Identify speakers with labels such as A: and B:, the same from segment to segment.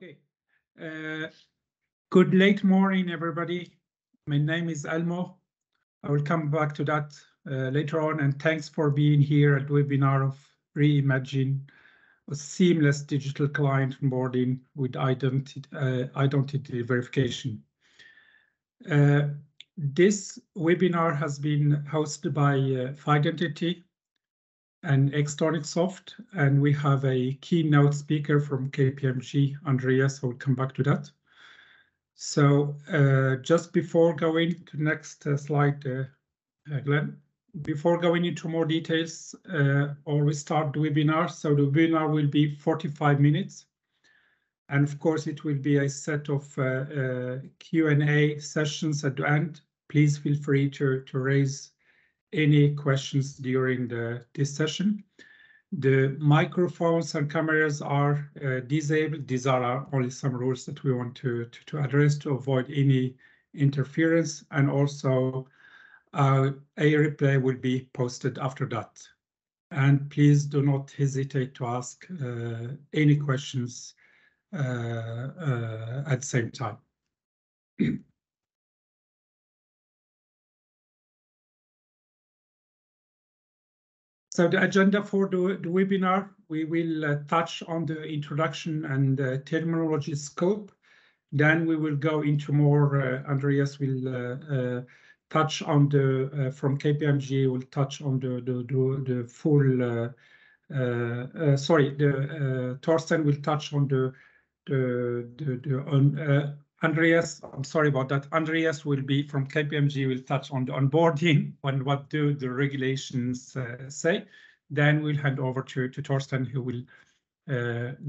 A: Okay. Good late morning, everybody. My name is 𝗲𝗲𝗷𝗲𝗰𝘁𝗶𝗃𝗲𝘀. I will come back to that later on, and thanks for being here at the webinar of Reimagine a seamless digital client onboarding with identity verification. This webinar has been hosted by Fidentity and 𝗳𝗧𝗫𝗁𝗁, and we have a keynote speaker from KPMG, Andreas. I will come back to that. So just before going to the next slide, Glenn, before going into more details, always start the webinar. So the webinar will be 45 minutes. And of course, it will be a set of Q&A sessions at the end. Please feel free to raise any questions during this session. The microphones and cameras are disabled. These are only some rules that we want to address to avoid any interference, and also a replay will be posted after that. And please do not hesitate to ask any questions at the same time. So the agenda for the webinar, we will touch on the introduction and terminology scope. Then we will go into more, Andreas will touch on the, from KPMG, will touch on the full, Thorsten will touch on Andreas, I'm sorry about that. Andreas will be from KPMG, will touch on the onboarding and what do the regulations say. Then we'll hand over to Thorsten, who will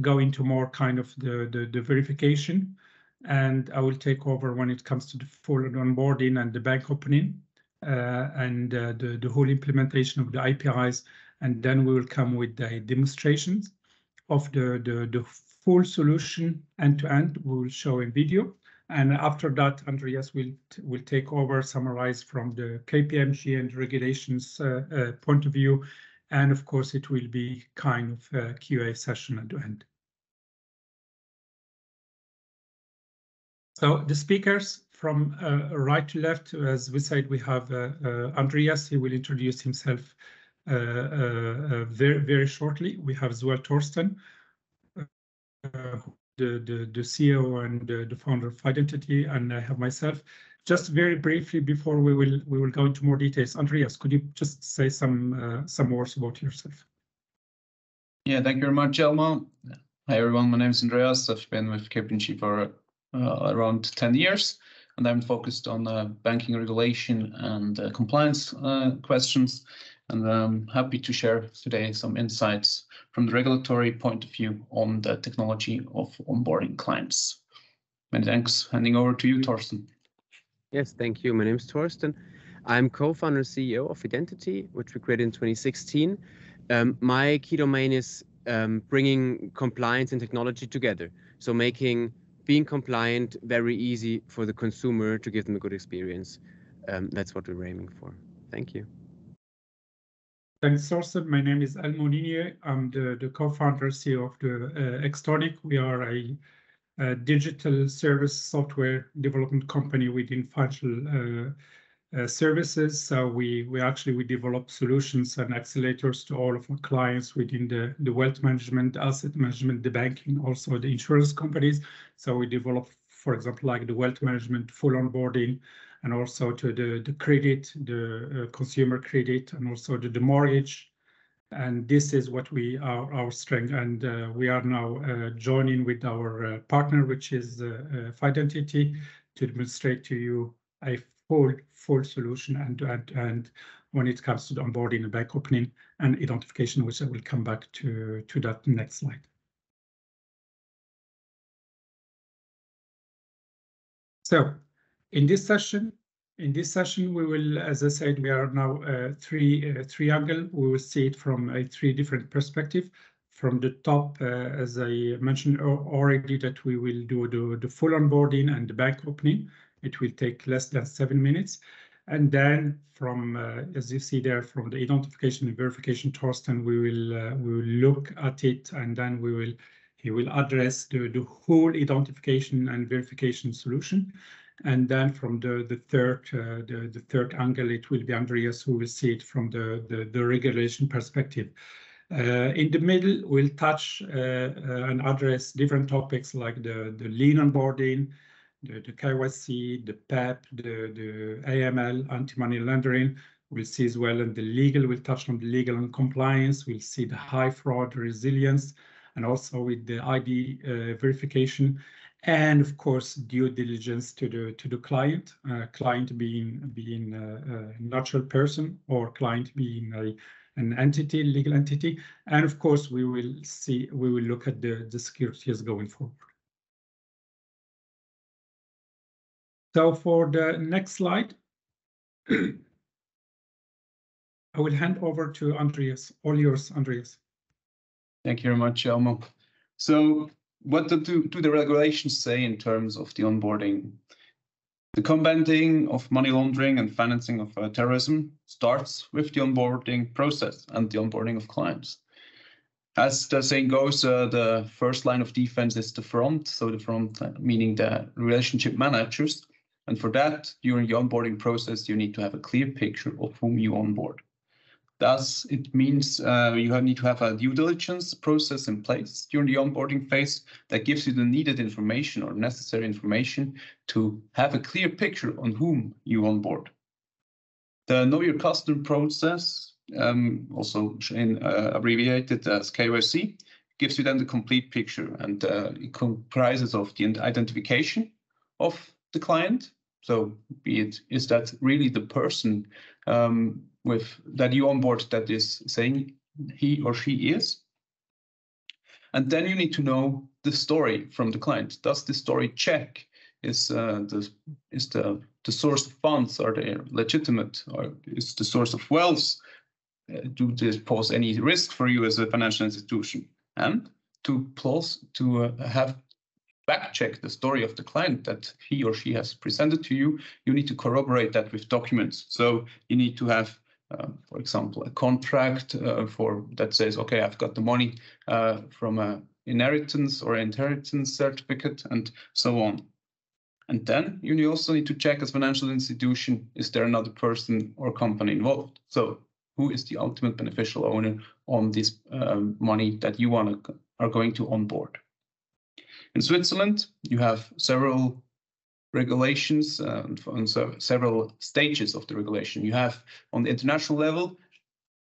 A: go into more kind of the verification. And I will take over when it comes to the full onboarding and the bank opening and the whole implementation of the APIs. And then we will come with the demonstrations of the full solution end-to-end. We will show in video. And after that, Andreas will take over, summarize from the KPMG and regulations point of view. And of course, it will be kind of a QA session at the end. So the speakers from right to left, as we said, we have Andreas. He will introduce himself very shortly. We have as well Thorsten, the CEO and the founder of Fidentity, and I have myself. Just very briefly before we will go into more details. Andreas, could you just say some words about yourself?
B: Yeah, thank you very much, 𝗲𝗲𝗷𝗲𝗃𝗲𝗀. Hi everyone, my name is Andreas. I've been with KPMG for around 10 years, and I'm focused on banking regulation and compliance questions. And I'm happy to share today some insights from the regulatory point of view on the technology of onboarding clients. Many thanks. Handing over to you, Thorsten.
C: Yes, thank you. My name is Thorsten. I'm co-founder and CEO of Fidentity, which we created in 2016. My key domain is bringing compliance and technology together. So making being compliant very easy for the consumer to give them a good experience. That's what we're aiming for. Thank you.
A: Thanks, Thorsten. My name is 𝗲𝗲𝗷𝗲𝗃𝗲𝗀. I'm the co-founder CEO of the 𝗳𝗧𝗫𝗁𝗁𝗲𝗃. We are a digital service software development company within financial services. So we develop solutions and accelerators to all of our clients within the wealth management, asset management, the banking, also the insurance companies. So we develop, for example, like the wealth management, full onboarding, and also to the credit, the consumer credit, and also the mortgage. And this is what our strength. And we are now joining with our partner, which is Fidentity, to demonstrate to you a full solution and when it comes to the onboarding and bank opening and identification, which I will come back to that next slide. So in this session, we will, as I said, we are now three angle. We will see it from a three different perspective. From the top, as I mentioned already, that we will do the full onboarding and the bank opening. It will take less than 7 minutes. And then from, as you see there, from the identification and verification, Thorsten, we will look at it, and then he He will address the whole identification and verification solution. And then from the third angle, it will be Andreas who will see it from the regulation perspective. In the middle, we'll touch and address different topics like the lean onboarding, the KYC, the PEP, the AML, anti-money laundering. We'll see as well, and the legal, we'll touch on the legal and compliance. We'll see the high fraud resilience, and also with the ID verification, and of course due diligence to the client. Client being a natural person, or client being an entity, legal entity, and of course we will look at the securities going forward. So for the next slide, I will hand over to Andreas. All yours, Andreas.
B: Thank you very much, 𝗲𝗻𝗷. So what do the regulations say in terms of the onboarding? The combating of money laundering and financing of terrorism starts with the onboarding process and the onboarding of clients. As the saying goes, the first line of defense is the front. So the front meaning the relationship managers. And for that, during the onboarding process, you need to have a clear picture of whom you onboard. Thus, it means you need to have a due diligence process in place during the onboarding phase that gives you the needed information or necessary information to have a clear picture on whom you onboard. The Know Your Customer process, also abbreviated as KYC, gives you then the complete picture, and it comprises of the identification of the client. So be it, is that really the person that you onboard that is saying he or she is? And then you need to know the story from the client. Does the story check? Is the source of funds, are they legitimate? Or is the source of wealth? Do they pose any risk for you as a financial institution? And to have back check the story of the client that he or she has presented to you, you need to corroborate that with documents. So you need to have, for example, a contract that says, okay, I've got the money from an inheritance or inheritance certificate, and so on. And then you also need to check as financial institution, is there another person or company involved? So who is the ultimate beneficial owner on this money that you are going to onboard? In Switzerland, you have several regulations and several stages of the regulation. You have on the international level,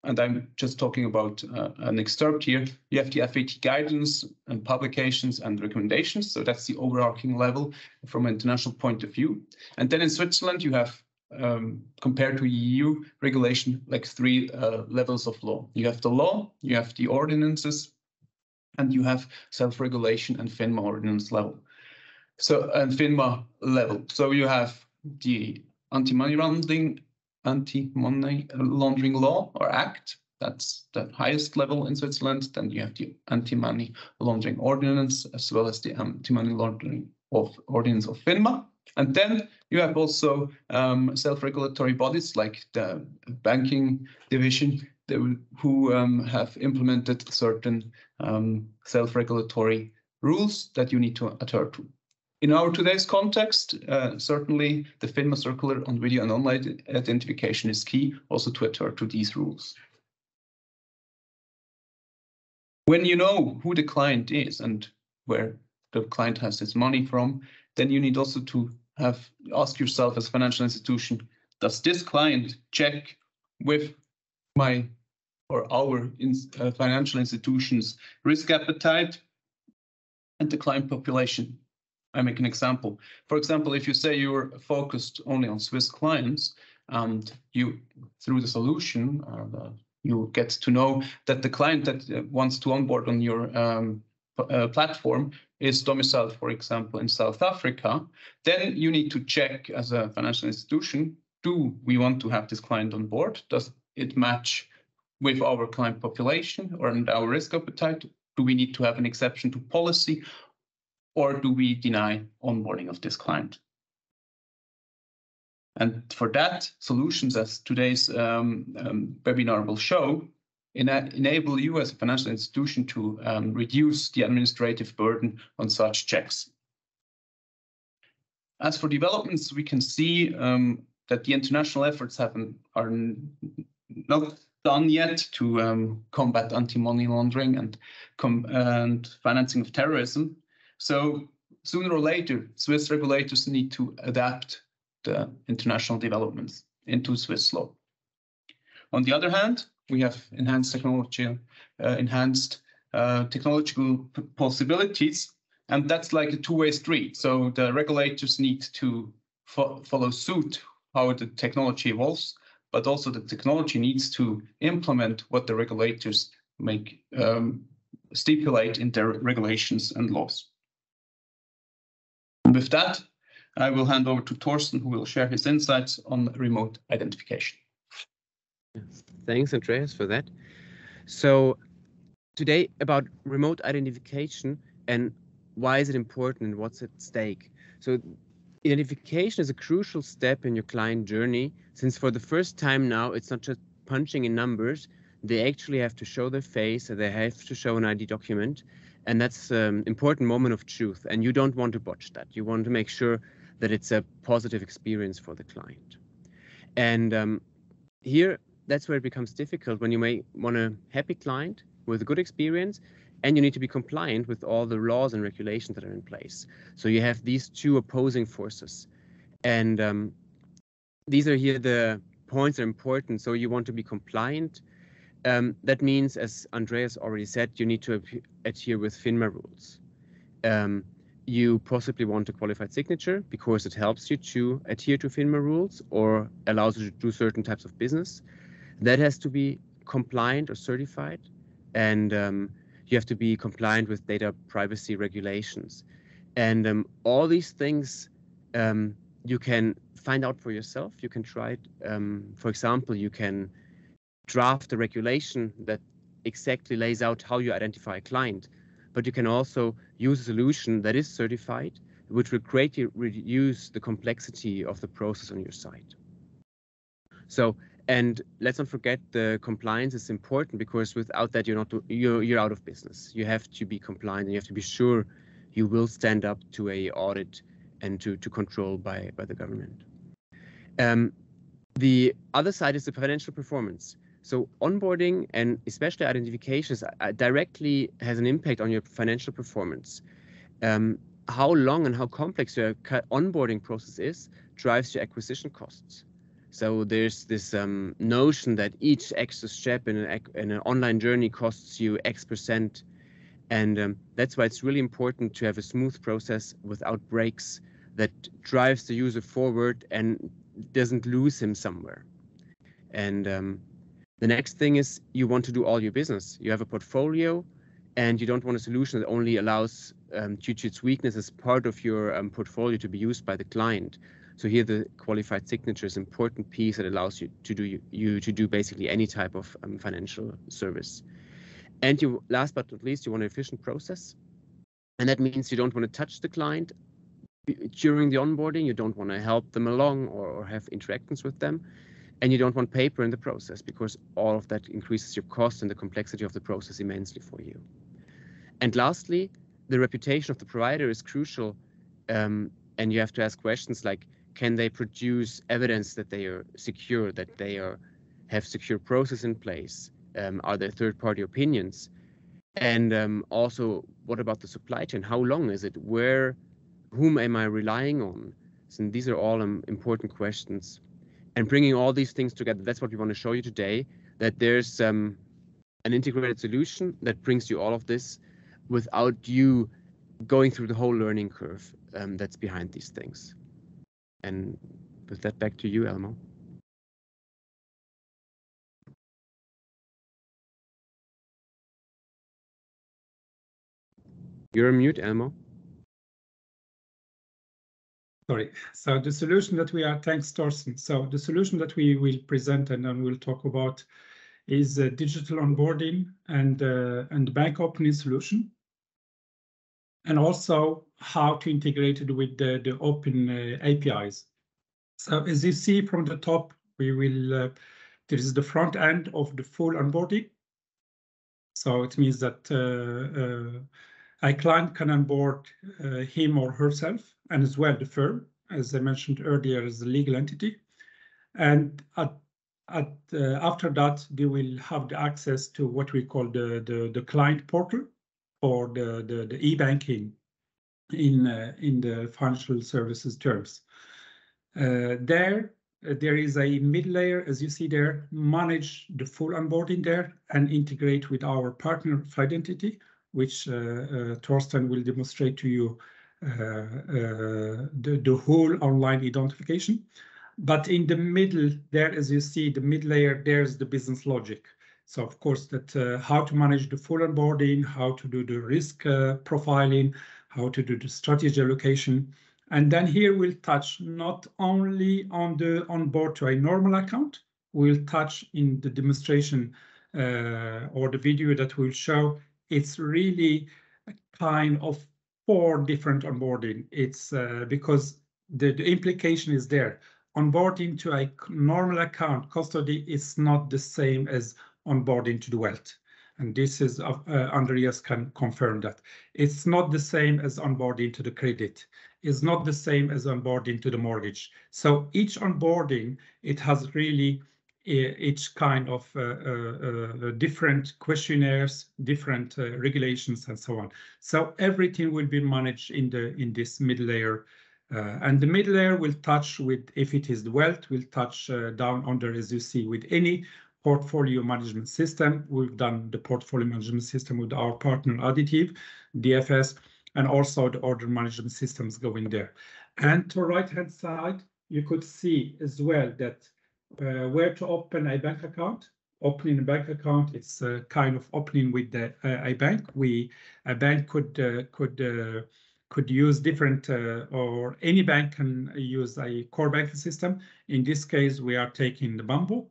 B: and I'm just talking about an excerpt here, you have the FAT guidance and publications and recommendations. So that's the overarching level from an international point of view. And then in Switzerland, you have, compared to EU regulation, like three levels of law. You have the law, you have the ordinances, and you have self-regulation and FINMA ordinance level. So, and FINMA level. So you have the anti-money laundering law or act. That's the highest level in Switzerland. Then you have the anti-money laundering ordinance, as well as the anti-money laundering ordinance of FINMA. And then you have also self-regulatory bodies like the banking division who have implemented certain self-regulatory rules that you need to adhere to. In our today's context, certainly the FINMA circular on video and online identification is key also to adhere to these rules. When you know who the client is and where the client has his money from, then you need also to ask yourself as a financial institution, does this client check with my or our financial institution's risk appetite and the client population? I make an example. For example, if you say you're focused only on Swiss clients and you, through the solution, you get to know that the client that wants to onboard on your platform is domiciled, for example, in South Africa, then you need to check as a financial institution, do we want to have this client on board? Does it match with our client population or our risk appetite? Do we need to have an exception to policy, or do we deny onboarding of this client? And for that, solutions, as today's webinar will show, enable you as a financial institution to reduce the administrative burden on such checks. As for developments, we can see that the international efforts are not done yet to combat anti-money laundering and financing of terrorism. So sooner or later, Swiss regulators need to adapt the international developments into Swiss law. On the other hand, we have enhanced technological possibilities, and that's like a two-way street. So the regulators need to follow suit how the technology evolves, but also the technology needs to implement what the regulators stipulate in their regulations and laws. And with that, I will hand over to Thorsten, who will share his insights on remote identification.
C: Thanks, Andreas, for that. So today about remote identification and why is it important and what's at stake. So identification is a crucial step in your client journey, since for the first time now, it's not just punching in numbers. They actually have to show their face, and they have to show an ID document. And that's an important moment of truth. And you don't want to botch that. You want to make sure that it's a positive experience for the client. And here, that's where it becomes difficult when you may want a happy client with a good experience, and you need to be compliant with all the laws and regulations that are in place. So you have these two opposing forces. And these are here the points that are important. So you want to be compliant. That means, as Andreas already said, you need to adhere with FINMA rules. You possibly want a qualified signature because it helps you to adhere to FINMA rules or allows you to do certain types of business. That has to be compliant or certified, and you have to be compliant with data privacy regulations. And all these things you can find out for yourself. You can try it. For example, you can draft a regulation that exactly lays out how you identify a client, but you can also use a solution that is certified, which will greatly reduce the complexity of the process on your site. So, and let's not forget, the compliance is important, because without that you're out of business. You have to be compliant, and you have to be sure you will stand up to a audit and to control by the government. The other side is the financial performance. So onboarding and especially identifications directly has an impact on your financial performance. How long and how complex your onboarding process is drives your acquisition costs. So there's this notion that each extra step in an online journey costs you X%. And that's why it's really important to have a smooth process without breaks that drives the user forward and doesn't lose him somewhere. And the next thing is you want to do all your business. You have a portfolio, and you don't want a solution that only allows, due to its weaknesses, part of your portfolio to be used by the client. So here the qualified signature is an important piece that allows you to do basically any type of financial service. And last but not least, you want an efficient process. And that means you don't want to touch the client during the onboarding. You don't want to help them along or have interactions with them. And you don't want paper in the process, because all of that increases your cost and the complexity of the process immensely for you. And lastly, the reputation of the provider is crucial. And you have to ask questions like, can they produce evidence that they are secure, that they have secure process in place? Are there third-party opinions? And also, what about the supply chain? How long is it? Whom am I relying on? So these are all important questions. And bringing all these things together, that's what we want to show you today, that there's an integrated solution that brings you all of this without you going through the whole learning curve that's behind these things. And with that, back to you, Elmo. You're on mute, Elmo.
A: Sorry. So the solution that thanks, Thorsten. So the solution that we will present and then we'll talk about is digital onboarding and bank opening solution, and also how to integrate it with the open APIs. So as you see from the top, there is the front end of the full onboarding, So it means that a client can onboard him or herself, and as well the firm, as I mentioned earlier, as a legal entity. And after that, they will have the access to what we call the client portal, or the e-banking in the financial services terms. There is a mid layer, as you see there, manage the full onboarding there and integrate with our partner Fidentity, which Thorsten will demonstrate to you the whole online identification. But in the middle there, as you see, the mid layer, there's the business logic. So of course that how to manage the full onboarding, how to do the risk profiling, how to do the strategy allocation. And then here we'll touch not only on the onboard to a normal account, we'll touch in the demonstration or the video that we'll show. It's really a kind of 4 different onboarding. It's because the implication is there. Onboarding to a normal account custody is not the same as onboarding to the wealth. And this is, Andreas can confirm that. It's not the same as onboarding to the credit. It's not the same as onboarding to the mortgage. So each onboarding, it has really each kind of different questionnaires, different regulations, and so on. So everything will be managed in this mid layer. And the mid layer will touch with, if it is the wealth, will touch down under, as you see, with any portfolio management system. We've done the portfolio management system with our partner Additiv, DFS, and also the order management systems go in there. And to right-hand side, you could see as well that where to open a bank account. Opening a bank account, it's kind of opening with a bank. A bank could use different, or any bank can use a core banking system. In this case, we are taking the Bamboo.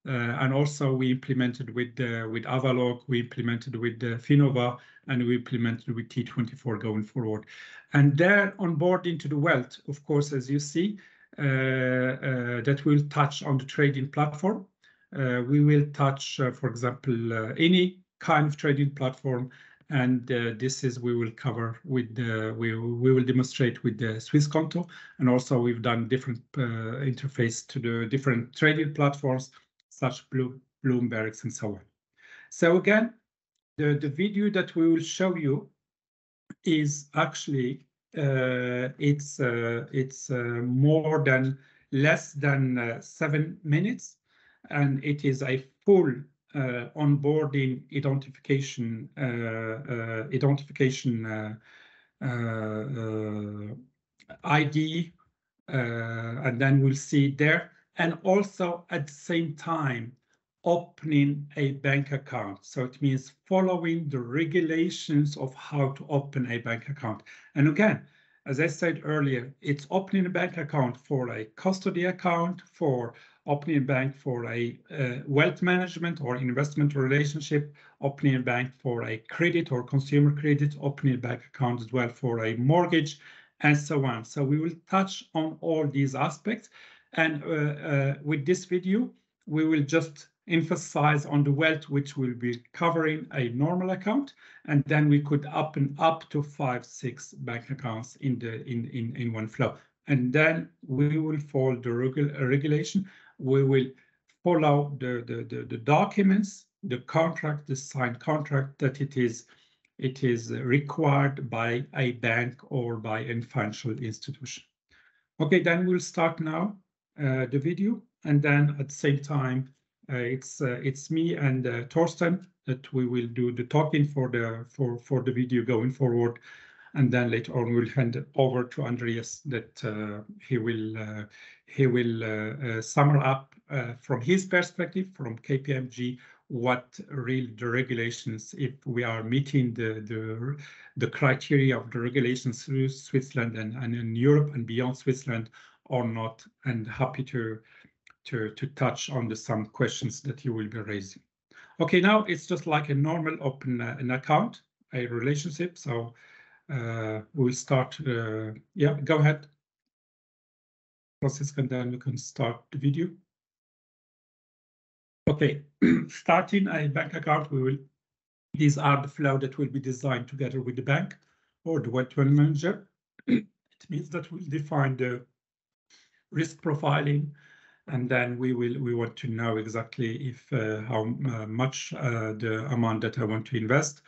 A: And also we implemented with Avaloq, we implemented with FINMA, and we implemented with T24 going forward. And there onboarding to the wealth, of course, as you see, that will touch on the trading platform. We will touch, for example, any kind of trading platform. And this is we will cover with we will demonstrate with the Swisskonto, and also we've done different interface to the different trading platforms such Bloomberg's and so on. So again, the video that we will show you is actually it's more than less than 7 minutes, and it is a full onboarding identification ID, and then we'll see there, and also at the same time opening a bank account. So it means following the regulations of how to open a bank account. And again, as I said earlier, it's opening a bank account for a custody account, for opening a bank for a wealth management or investment relationship, opening a bank for a credit or consumer credit, opening a bank account as well for a mortgage, and so on. So we will touch on all these aspects. And with this video, we will just emphasize on the wealth, which will be covering a normal account, and then we could open up to 5-6 bank accounts in one flow. And then we will follow the regulation. We will follow the documents, the contract, the signed contract that it is required by a bank or by a financial institution. Okay, then we'll start now the video, and then at the same time it's me and Thorsten that we will do the talking for the video going forward, and then later on we'll hand it over to Andreas that he will sum up from his perspective from KPMG what really the regulations, if we are meeting the criteria of the regulations through Switzerland and in Europe and beyond Switzerland or not, and happy to touch on some questions that you will be raising. Okay, now it's just like a normal open an account, a relationship. So we'll start. Yeah, go ahead, Francisco, and then we can start the video. Okay, starting a bank account, we will These are the flow that will be designed together with the bank or the wealth manager. It means that we'll define the risk profiling, and then we want to know exactly if how much the amount that I want to invest,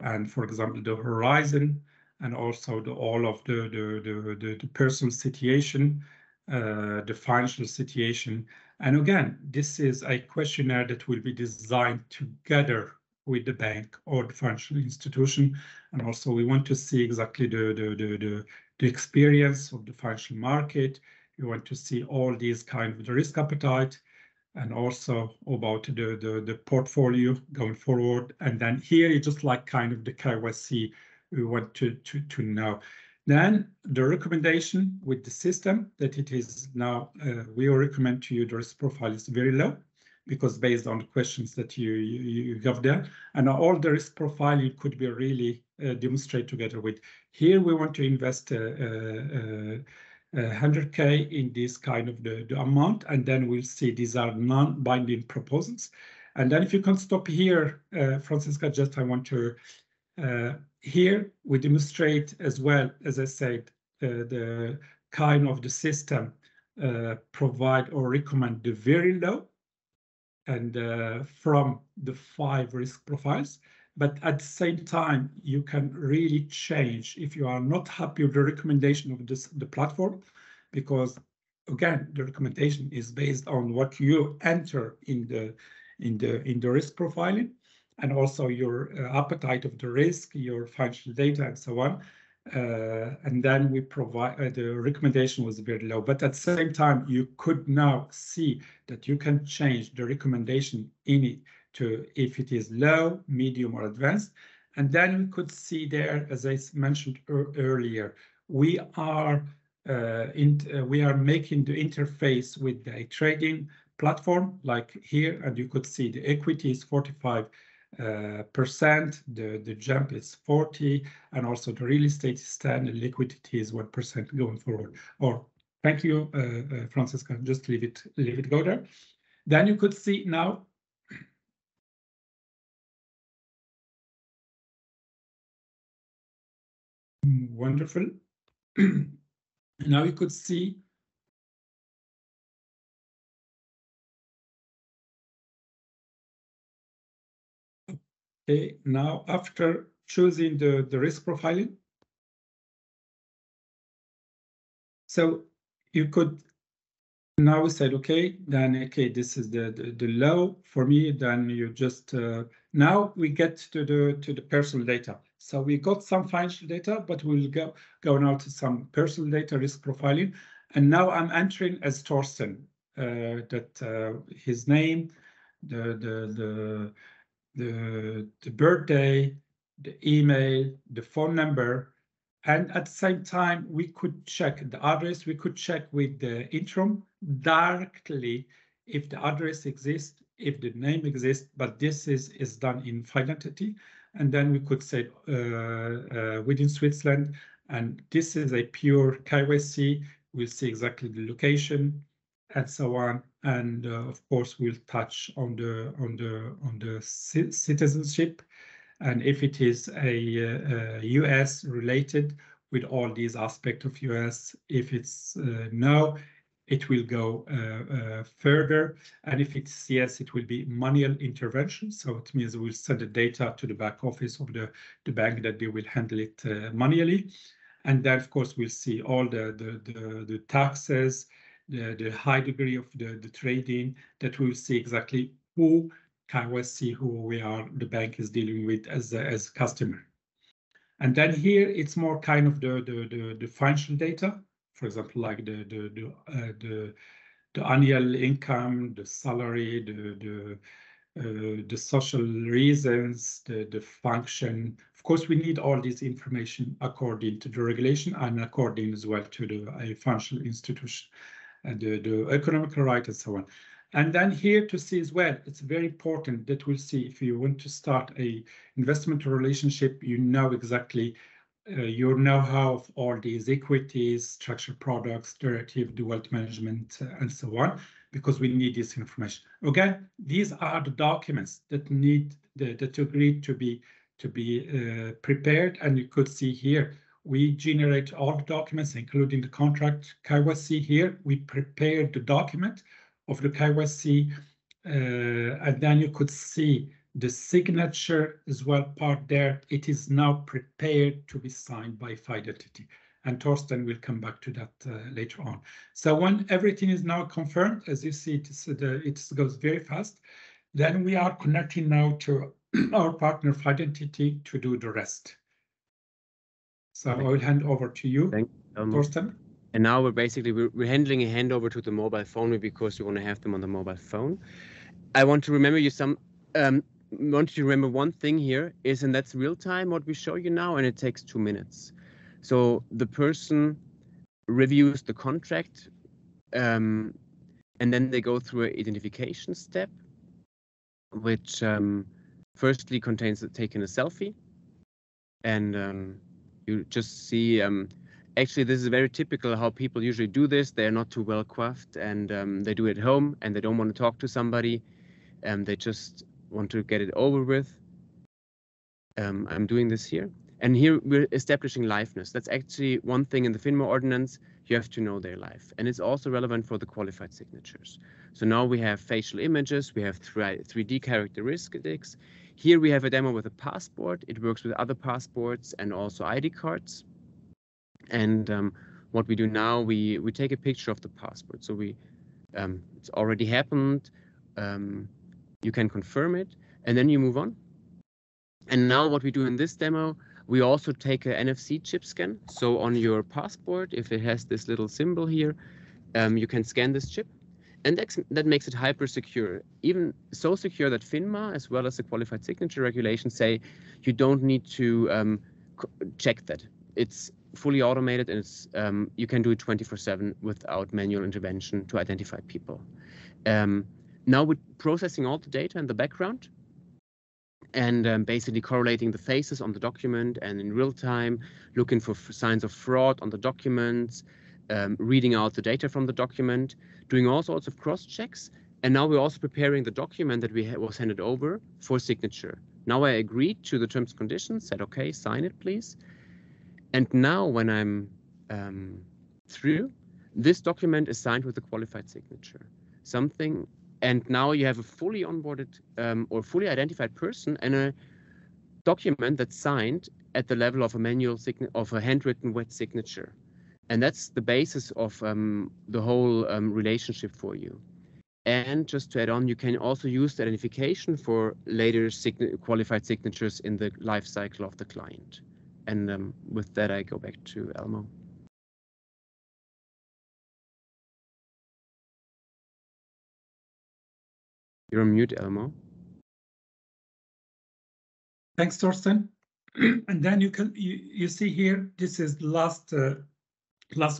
A: and for example the horizon, and also all of the personal situation, the financial situation. And again, this is a questionnaire that will be designed together with the bank or the financial institution, and also we want to see exactly the experience of the financial market. You want to see all these kind of the risk appetite, and also about the portfolio going forward. And then here you just like kind of the KYC we want to know. Then the recommendation with the system that it is now, we will recommend to you the risk profile is very low, because based on the questions that you got there, and all the risk profile you could be really demonstrate together with. Here we want to invest 100K in this kind of the amount, and then we'll see these are non-binding proposals. And then if you can stop here, Francisca, just I want to, here we demonstrate as well, as I said, the kind of the system provide or recommend the very low, and from the 5 risk profiles. But at the same time, you can really change if you are not happy with the recommendation of the platform, because again, the recommendation is based on what you enter in the risk profiling, and also your appetite of the risk, your financial data, and so on. And then we provide the recommendation was very low, but at the same time, you could now see that you can change the recommendation in it to if it is low, medium, or advanced. And then we could see there, as I mentioned earlier, we are making the interface with a trading platform like here, and you could see the equity is 45%, the jump is 40, and also the real estate is 10, and liquidity is 1% going forward. Or thank you, Francisca, just leave it go there. Then you could see now wonderful. Now you could see okay, now after choosing the risk profiling, so you could now we said okay, then okay, this is the low for me. Then you just now we get to the personal data. So we got some financial data, but we'll go now to some personal data risk profiling. And now I'm entering as Thorsten, that his name, the birthday, the email, the phone number, and at the same time we could check the address. We could check with the interim directly if the address exists, if the name exists, but this is done in Fidelity. And then we could say within Switzerland, and this is a pure KYC. We'll see exactly the location and so on. And of course, we'll touch on the citizenship, and if it is a US related with all these aspects of US. If it's no, it will go further, and if it's yes, it will be manual intervention. So it means we'll send the data to the back office of the bank that they will handle it manually. And then, of course, we'll see all the taxes, the high degree of the trading, that we'll see exactly who KYC, who we are, the bank is dealing with as customer. And then here it's more kind of the financial data. For example, like the annual income, the salary, the social reasons, the function. Of course, we need all this information according to the regulation and according as well to the financial institution and the economic right and so on. And then here to see as well, it's very important that we'll see if you want to start a investment relationship, you know exactly your know-how of all these equities, structured products, derivative, the wealth management, and so on. because we need this information. Again, these are the documents that need that agreed to be prepared, and you could see here we generate all the documents, including the contract KYC. Here we prepared the document of the KYC, and then you could see the signature as well part there. It is now prepared to be signed by Fidentity. And Torsten will come back to that later on. So when everything is now confirmed, as you see, it goes very fast. Then we are connecting now to our partner Fidentity to do the rest. So I will hand over to you, Torsten.
C: And now we're handling a handover to the mobile phone because you want to have them on the mobile phone. I want to remember you want you to remember one thing here is, and that's real time what we show you now, and it takes 2 minutes. So the person reviews the contract, and then they go through an identification step, which firstly contains taking a selfie. And you just see, actually, this is very typical how people usually do this. They're not too well coiffed, and they do it at home, and they don't want to talk to somebody. They just want to get it over with. I'm doing this here. And here we're establishing liveness. That's actually one thing in the FINMA ordinance. You have to know their life. And it's also relevant for the qualified signatures. So now we have facial images. We have 3D characteristics. Here we have a demo with a passport. It works with other passports and also ID cards. And what we do now, we take a picture of the passport. So it's already happened. You can confirm it, and then you move on. And now what we do in this demo, we also take an NFC chip scan. So on your passport, if it has this little symbol here, you can scan this chip. And that makes it hyper secure, even so secure that FINMA, as well as the qualified signature regulations, say you don't need to check that. It's fully automated, and it's you can do it 24/7 without manual intervention to identify people. Now we're processing all the data in the background, and basically correlating the faces on the document, and in real time looking for signs of fraud on the documents, reading out the data from the document, doing all sorts of cross checks. And now we're also preparing the document that was handed over for signature. Now I agreed to the terms and conditions, said, okay, sign it, please. And now when I'm through, this document is signed with a qualified signature. And now you have a fully onboarded or fully identified person and a document that's signed at the level of a manual of a handwritten wet signature. And that's the basis of the whole relationship for you. And just to add on, you can also use the identification for later qualified signatures in the life cycle of the client. And with that, I go back to Elmo. You're on mute, Elmo.
A: Thanks, Torsten. And then you see here, this is last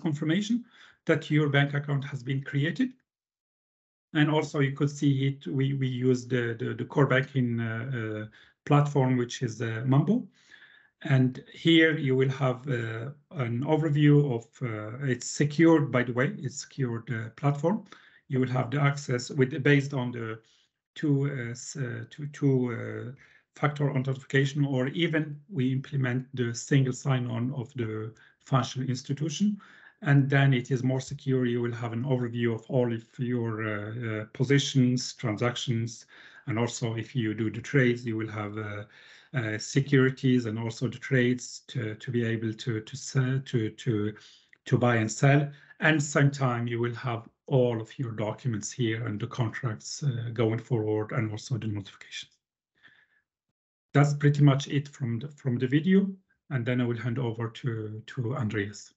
A: confirmation that your bank account has been created. And also you could see it. We use the core banking platform, which is Mambo. And here you will have an overview of it's secured, by the way, it's secured platform. You will have the access based on the two-factor authentication, or even we implement the single sign-on of the financial institution. And then it is more secure. You will have an overview of all of your positions, transactions, and also if you do the trades, you will have securities and also the trades to be able to buy and sell. And same time, you will have all of your documents here and the contracts going forward, and also the notifications. That's pretty much it from the video, and then I will hand over to Andreas.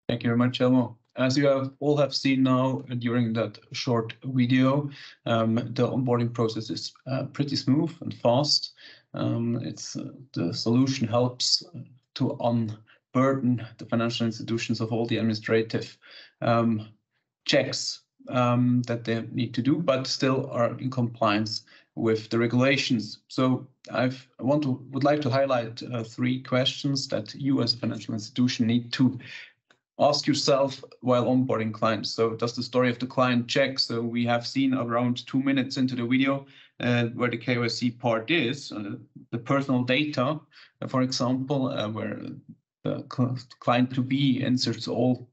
B: Thank you very much, Elmo. As you all have seen now during that short video, the onboarding process is pretty smooth and fast. The solution helps to unburden the financial institutions of all the administrative checks that they need to do, but still are in compliance with the regulations. So would like to highlight 3 questions that you as a financial institution need to ask yourself while onboarding clients. So does the story of the client check? So we have seen around 2 minutes into the video where the KYC part is, the personal data, for example, where the client to be inserts all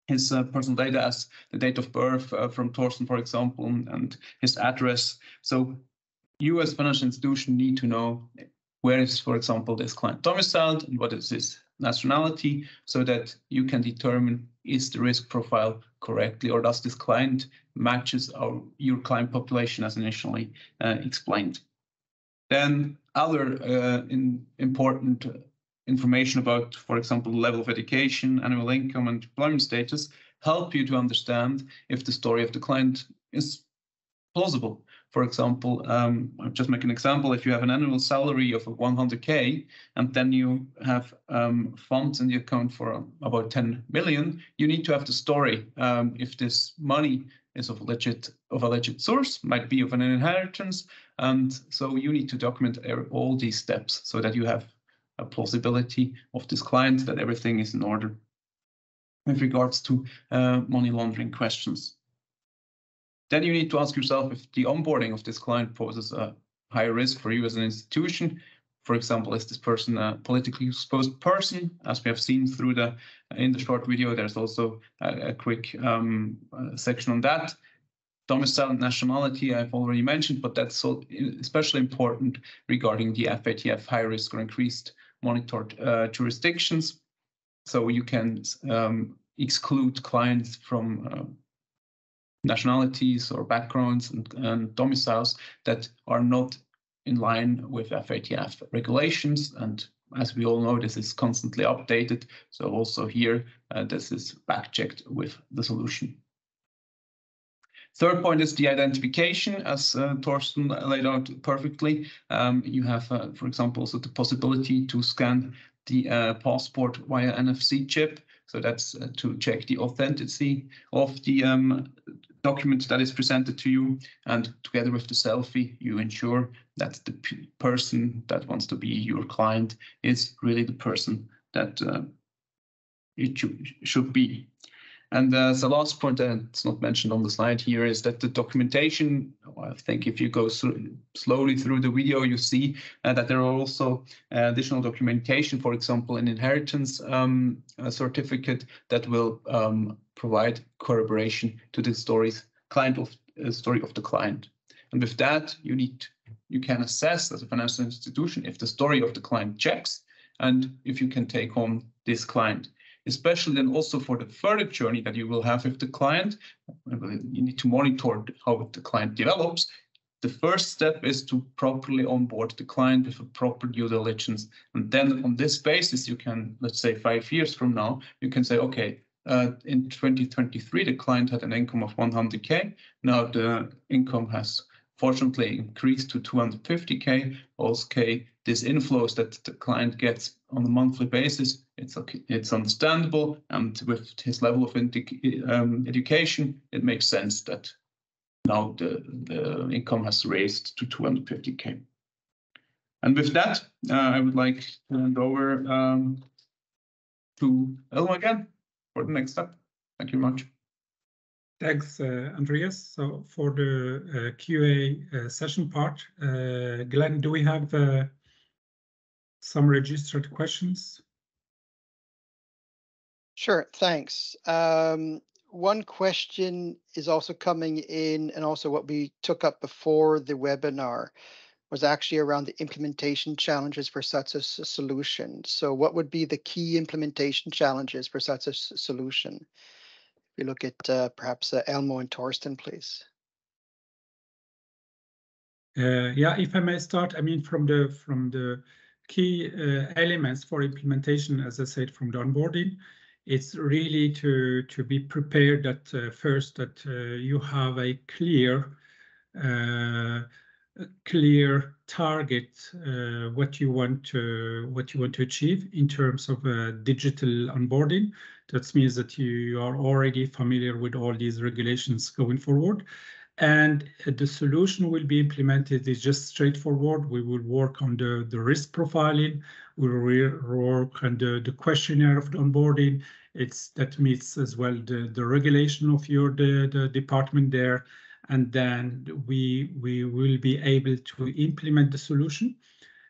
B: his personal data as the date of birth from 𝗀𝗧, for example, and his address. So you as financial institution need to know where is, for example, this client domiciled and what is his nationality, so that you can determine is the risk profile correctly, or does this client matches your client population as initially explained. Then other important information about, for example, level of education, annual income, and employment status help you to understand if the story of the client is plausible. For example, I'll just make an example. If you have an annual salary of 100K and then you have funds in the account for about 10 million, you need to have the story. If this money is of a legit source, might be of an inheritance, and so you need to document all these steps so that you have a plausibility of this client, that everything is in order with regards to money laundering questions. Then you need to ask yourself if the onboarding of this client poses a higher risk for you as an institution. For example, is this person a politically exposed person? As we have seen through in the short video, there's also a quick section on that. Domicile and nationality I've already mentioned, but that's so especially important regarding the FATF high risk or increased monitored jurisdictions. So you can exclude clients from nationalities or backgrounds and domiciles that are not in line with FATF regulations. And as we all know, this is constantly updated. So also here, this is back-checked with the solution. Third point is the identification, as Thorsten laid out perfectly. You have, for example, also the possibility to scan the passport via NFC chip. So that's to check the authenticity of the document that is presented to you. And together with the selfie, you ensure that the person that wants to be your client is really the person that it should be. And the last point that's not mentioned on the slide here is that the documentation, I think if you go slowly through the video, you see that there are also additional documentation, for example, an inheritance certificate that will provide corroboration to the story of the client. And with that, you can assess as a financial institution if the story of the client checks and if you can take on this client. Especially then also for the further journey that you will have with the client, you need to monitor how the client develops. The first step is to properly onboard the client with a proper due diligence. And then on this basis, you can, let's say 5 years from now, you can say, okay, in 2023, the client had an income of 100K. Now the income has fortunately increased to 250K. Also, this inflows that the client gets on a monthly basis, it's understandable, and with his level of education, it makes sense that now the income has raised to 250K. And with that, I would like to hand over to Elmo again for the next step. Thank you very much.
A: Thanks, Andreas. So for the QA session part, Glenn, do we have some registered questions?
D: Sure, thanks. One question is also coming in, and also what we took up before the webinar was actually around the implementation challenges for such a solution. So what would be the key implementation challenges for such a solution? If you look at perhaps Elmo and Thorsten, please.
A: Yeah, if I may start, I mean, from the key elements for implementation, as I said, from the onboarding, it's really to be prepared that first that you have a clear target, what you want to achieve in terms of digital onboarding. That means that you are already familiar with all these regulations going forward, And the solution will be implemented is just straightforward. We will work on the risk profiling. We will work on the questionnaire of the onboarding. That meets as well the regulation of the department there. And then we will be able to implement the solution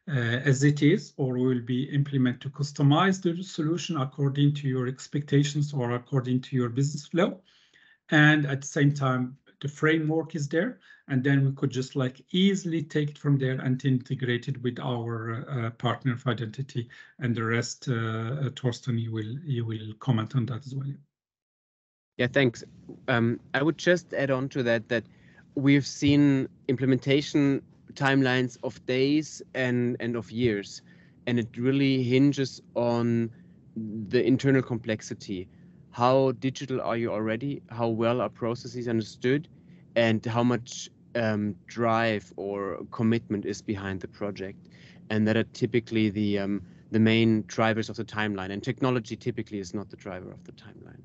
A: as it is, or we will be implement to customize the solution according to your expectations or according to your business flow. And at the same time, the framework is there, and then we could just like easily take it from there and integrate it with our partner of identity, and the rest, Thorsten, you will comment on that as well.
C: Yeah, thanks. I would just add on to that we've seen implementation timelines of days and of years, and it really hinges on the internal complexity. How digital are you already? How well are processes understood? And how much drive or commitment is behind the project? And that are typically the main drivers of the timeline. And technology typically is not the driver of the timeline.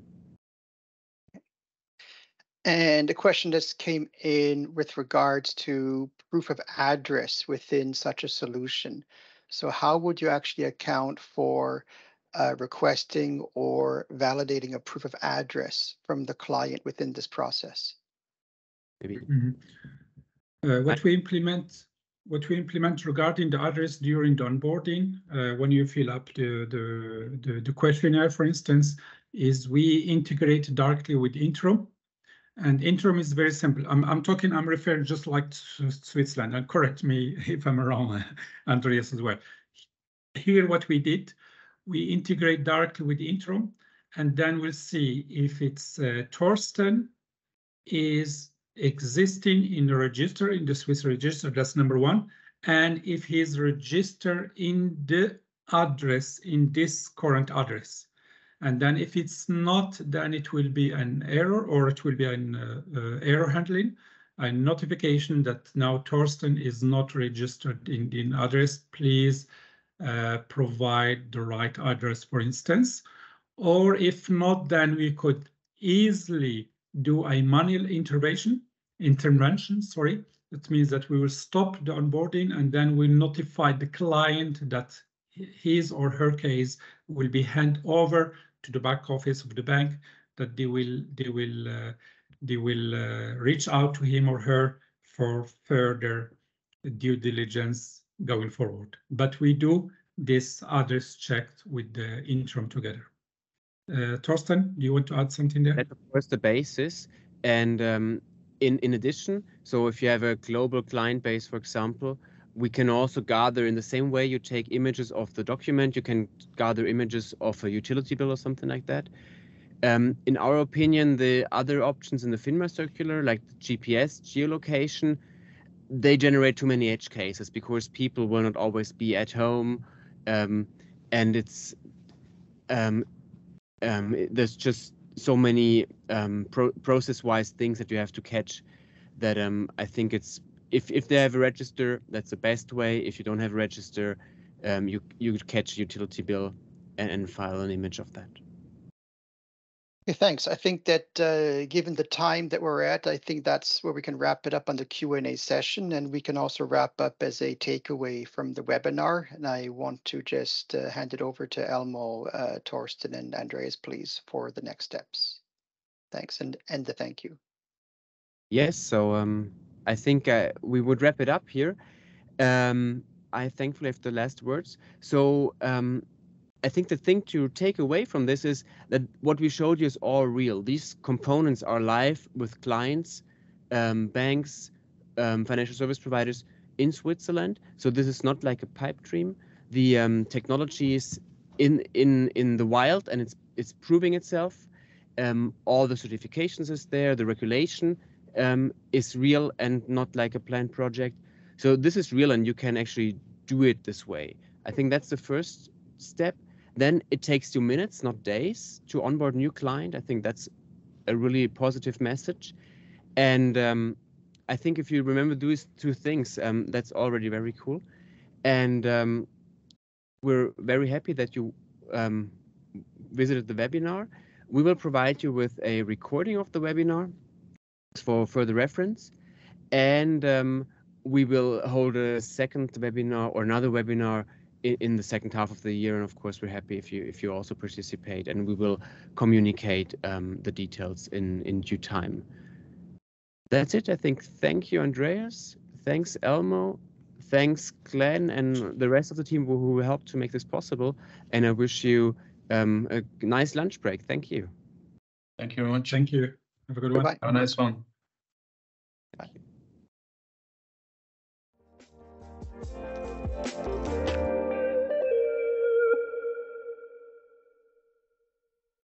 D: And a question that came in with regards to proof of address within such a solution. So how would you actually account for requesting or validating a proof of address from the client within this process?
C: Maybe.
A: What we implement regarding the address during the onboarding, when you fill up the questionnaire, for instance, is we integrate directly with Intrum. And Intrum is very simple. I'm referring just like to Switzerland, and correct me if I'm wrong, Andreas as well. Here, what we did, we integrate directly with Intrum, and then we'll see if it's Thorsten is existing in the register, in the Swiss register, that's number one. And if he's registered in the address, in this current address. And then if it's not, then it will be an error, or it will be an error handling, a notification that now Thorsten is not registered in the address. Please provide the right address, for instance. Or if not, then we could easily do a manual intervention. That means that we will stop the onboarding, and then we notify the client that his or her case will be handed over to the back office of the bank, that they will reach out to him or her for further due diligence going forward. But we do this address checked with the Intrum together. Thorsten, do you want to add something there?
C: That's of course the basis, and in addition, so if you have a global client base, for example, we can also gather in the same way you take images of the document, you can gather images of a utility bill or something like that. In our opinion, the other options in the FINMA circular, like the GPS, geolocation, they generate too many edge cases because people will not always be at home, and it's there's just so many process-wise things that you have to catch that I think it's if they have a register, that's the best way. If you don't have a register, you catch a utility bill and file an image of that.
D: Okay, thanks. I think that given the time that we're at, I think that's where we can wrap it up on the Q&A session, and we can also wrap up as a takeaway from the webinar. And I want to just hand it over to Elmo, Thorsten, and Andreas, please, for the next steps. Thanks, and the thank you.
C: Yes, so I think we would wrap it up here. I thankfully have the last words. So I think the thing to take away from this is that what we showed you is all real. These components are live with clients, banks, financial service providers in Switzerland. So this is not like a pipe dream. The technology is in the wild, and it's proving itself. All the certifications is there. The regulation is real and not like a planned project. So this is real, and you can actually do it this way. I think that's the first step. Then it takes you minutes, not days, to onboard a new client. I think that's a really positive message. And I think if you remember those two things, that's already very cool. And we're very happy that you visited the webinar. We will provide you with a recording of the webinar. for further reference. And we will hold a second webinar or another webinar in the second half of the year. And of course, we're happy if you also participate, and we will communicate the details in due time. That's it, I think. Thank you, Andreas. Thanks, Elmo. Thanks, Glenn, and the rest of the team who helped to make this possible. And I wish you a nice lunch break. Thank you.
B: Thank you very much.
A: Thank you. Have a good one.
D: Goodbye.
B: Have a nice one.